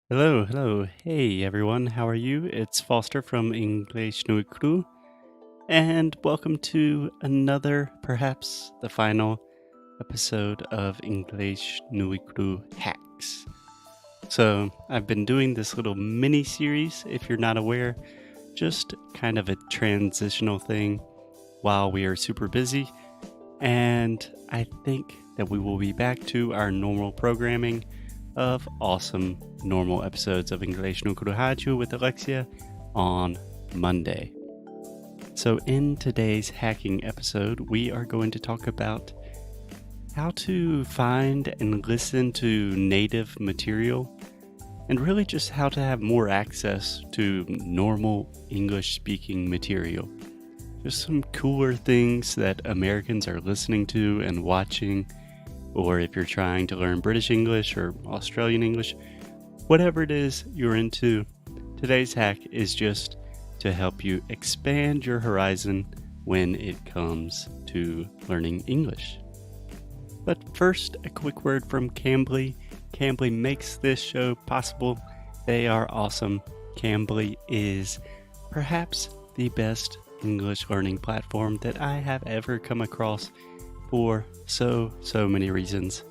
Hello, hello. Hey everyone, how are you? It's Foster from Inglês no Cru, and welcome to another, perhaps the final episode of Inglês no Cru Hacks. So, I've been doing this little mini series, if you're not aware, just kind of a transitional thing while we are super busy, and I think that we will be back to our normal programming of awesome normal episodes of Inglês no Rádio with Alexia on Monday. So, in today's hacking episode, we are going to talk about how to find and listen to native material, and really just how to have more access to normal English speaking material. Just some cooler things that Americans are listening to and watching, or if you're trying to learn British English or Australian English, whatever it is you're into, today's hack is just to help you expand your horizon when it comes to learning English. But first, a quick word from Cambly. Cambly makes this show possible. They are awesome. Cambly is perhaps the best English learning platform that I have ever come across for so many reasons.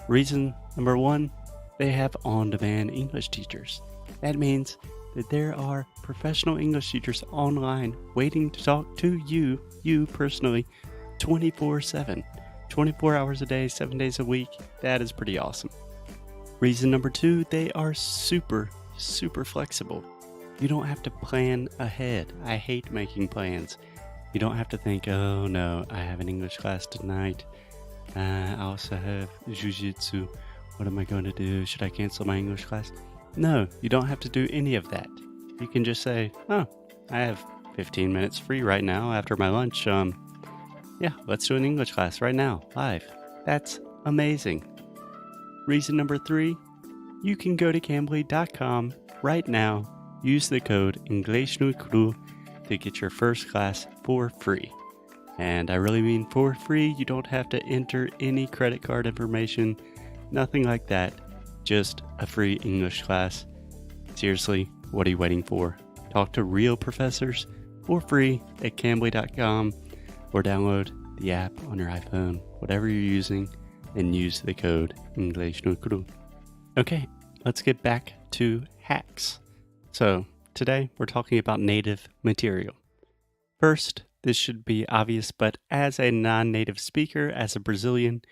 Reason number one, they have on-demand English teachers. That means that there are professional English teachers online waiting to talk to you personally, 24/7, 24 hours a day, 7 days a week. That is pretty awesome. Reason number two, they are super flexible. You don't have to plan ahead. I hate making plans. You don't have to think, oh no, I have an English class tonight. I also have jujitsu. What am I going to do? Should I cancel my English class? No, you don't have to do any of that. You can just say, oh, I have 15 minutes free right now after my lunch. Yeah, let's do an English class right now, live. That's amazing. Reason number three, you can go to cambly.com right now, use the code Inglês no Cru to get your first class for free. And I really mean for free. You don't have to enter any credit card information, nothing like that. Just a free English class. Seriously, what are you waiting for? Talk to real professors for free at cambly.com or download the app on your iPhone, whatever you're using, and use the code Inglês no Cru. Okay, let's get back to hacks. So, today we're talking about native material. First, this should be obvious, but as a non-native speaker, as a Brazilian,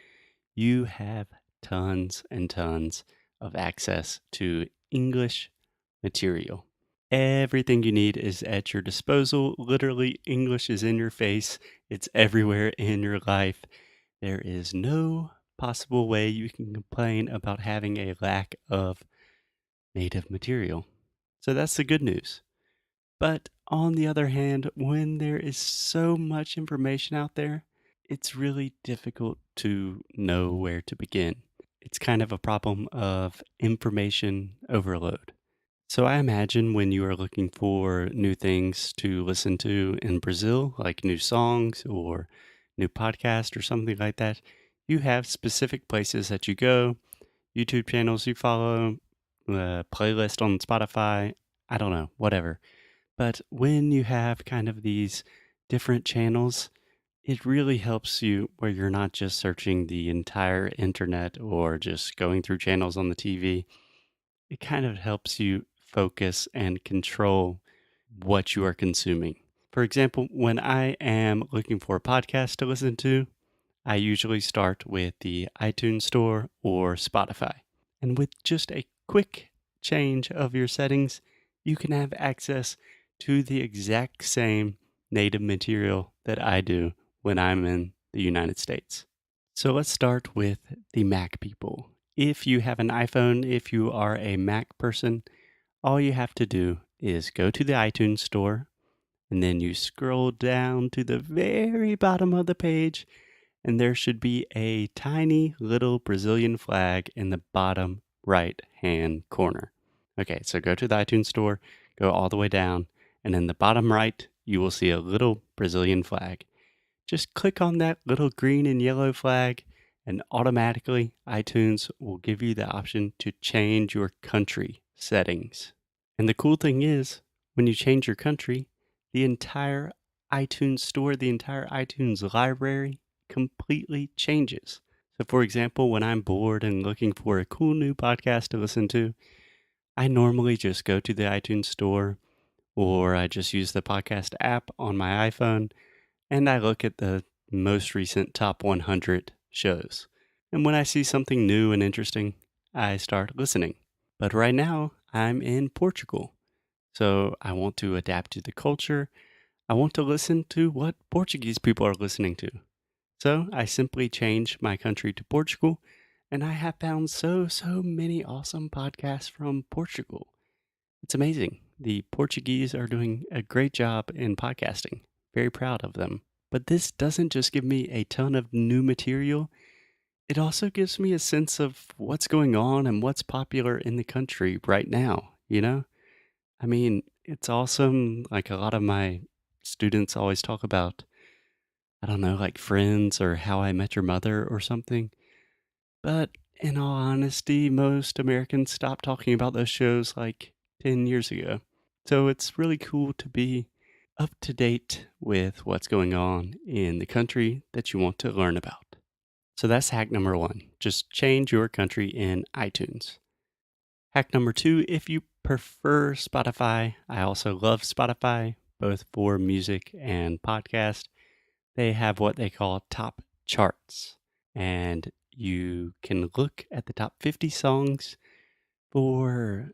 you have tons and tons of access to English material. Everything you need is at your disposal. Literally, English is in your face. It's everywhere in your life. There is no possible way you can complain about having a lack of native material. So that's the good news. But on the other hand, when there is so much information out there, it's really difficult to know where to begin. It's kind of a problem of information overload. So I imagine when you are looking for new things to listen to in Brazil, like new songs or new podcast or something like that, you have specific places that you go, YouTube channels you follow, playlist on Spotify, I don't know, whatever. But when you have kind of these different channels, it really helps you where you're not just searching the entire internet or just going through channels on the TV. It kind of helps you focus and control what you are consuming. For example, when I am looking for a podcast to listen to, I usually start with the iTunes Store or Spotify. And with just a quick change of your settings, you can have access to the exact same native material that I do when I'm in the United States. So let's start with the Mac people. If you have an iPhone, if you are a Mac person, all you have to do is go to the iTunes Store and then you scroll down to the very bottom of the page and there should be a tiny little Brazilian flag in the bottom right hand corner. Okay, so go to the iTunes Store, go all the way down, and in the bottom right, you will see a little Brazilian flag. Just click on that little green and yellow flag, and automatically iTunes will give you the option to change your country settings. And the cool thing is, when you change your country, the entire iTunes store, the entire iTunes library completely changes. So, for example, when I'm bored and looking for a cool new podcast to listen to, I normally just go to the iTunes store or I just use the podcast app on my iPhone and I look at the most recent top 100 shows. And when I see something new and interesting, I start listening. But right now, I'm in Portugal. So I want to adapt to the culture. I want to listen to what Portuguese people are listening to. So I simply changed my country to Portugal, and I have found so many awesome podcasts from Portugal. It's amazing. The Portuguese are doing a great job in podcasting. Very proud of them. But this doesn't just give me a ton of new material, it also gives me a sense of what's going on and what's popular in the country right now, you know? I mean, it's awesome. Like a lot of my students always talk about, I don't know, like Friends or How I Met Your Mother or something. But in all honesty, most Americans stopped talking about those shows like 10 years ago. So it's really cool to be up to date with what's going on in the country that you want to learn about. So that's hack number one. Just change your country in iTunes. Hack number two, if you prefer Spotify, I also love Spotify, both for music and podcast. They have what they call top charts. And you can look at the top 50 songs for,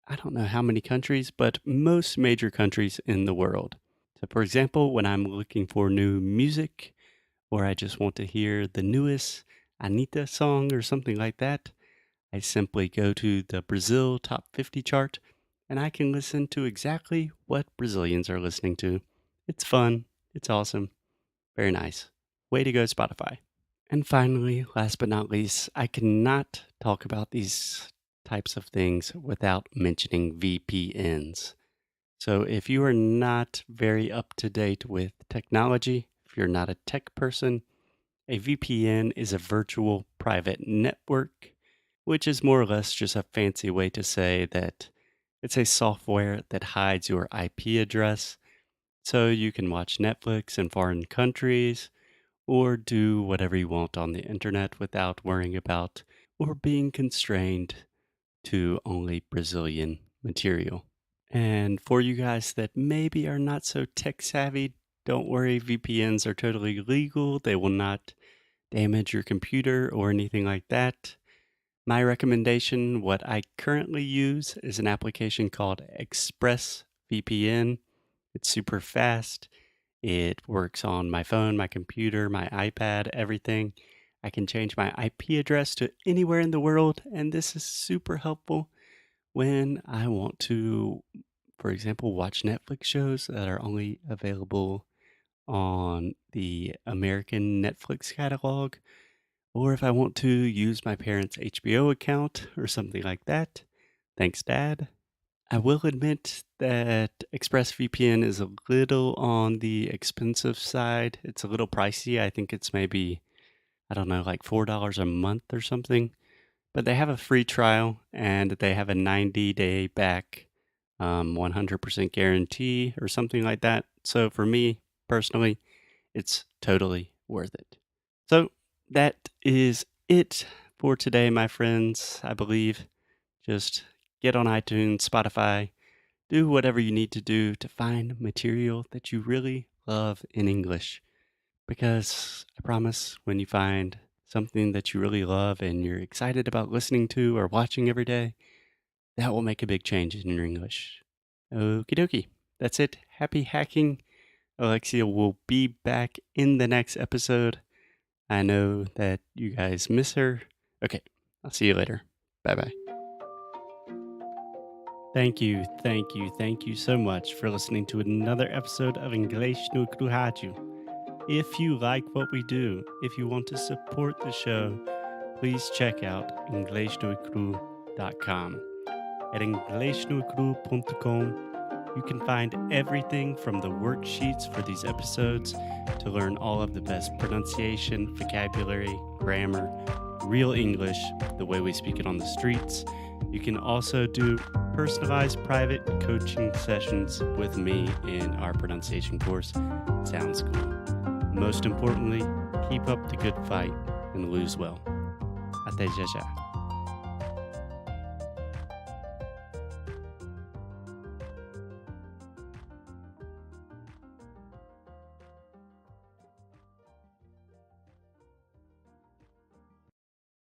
I don't know how many countries, but most major countries in the world. So, for example, when I'm looking for new music or I just want to hear the newest Anita song or something like that, I simply go to the Brazil Top 50 chart and I can listen to exactly what Brazilians are listening to. It's fun. It's awesome. Very nice. Way to go, Spotify. And finally, last but not least, I cannot talk about these types of things without mentioning VPNs. So if you are not very up to date with technology, if you're not a tech person, a VPN is a virtual private network, which is more or less just a fancy way to say that it's a software that hides your IP address so you can watch Netflix in foreign countries or do whatever you want on the internet without worrying about or being constrained to only Brazilian material. And for you guys that maybe are not so tech savvy, don't worry, VPNs are totally legal. They will not damage your computer or anything like that. My recommendation, what I currently use, is an application called ExpressVPN. It's super fast. It works on my phone, my computer, my iPad, everything. I can change my IP address to anywhere in the world, and this is super helpful when I want to, for example, watch Netflix shows that are only available on the American Netflix catalog, or if I want to use my parents' HBO account or something like that. Thanks, Dad. I will admit that ExpressVPN is a little on the expensive side. It's a little pricey. I think it's maybe, I don't know, like $4 a month or something. But they have a free trial and they have a 90-day back, 100% guarantee or something like that. So for me personally, it's totally worth it. So that is it for today, my friends. I believe just get on iTunes, Spotify, do whatever you need to do to find material that you really love in English. Because I promise when you find something that you really love and you're excited about listening to or watching every day, that will make a big change in your English. Okie dokie. That's it. Happy hacking. Alexia will be back in the next episode. I know that you guys miss her. Okay, I'll see you later. Bye bye. Thank you so much for listening to another episode of Inglês no Rádio. If you like what we do, if you want to support the show, please check out inglesnoicru.com. At inglesnoicru.com, you can find everything from the worksheets for these episodes to learn all of the best pronunciation, vocabulary, grammar, real English, the way we speak it on the streets. You can also do personalized private coaching sessions with me in our pronunciation course, sounds cool. Most importantly, keep up the good fight and lose well. Até já já.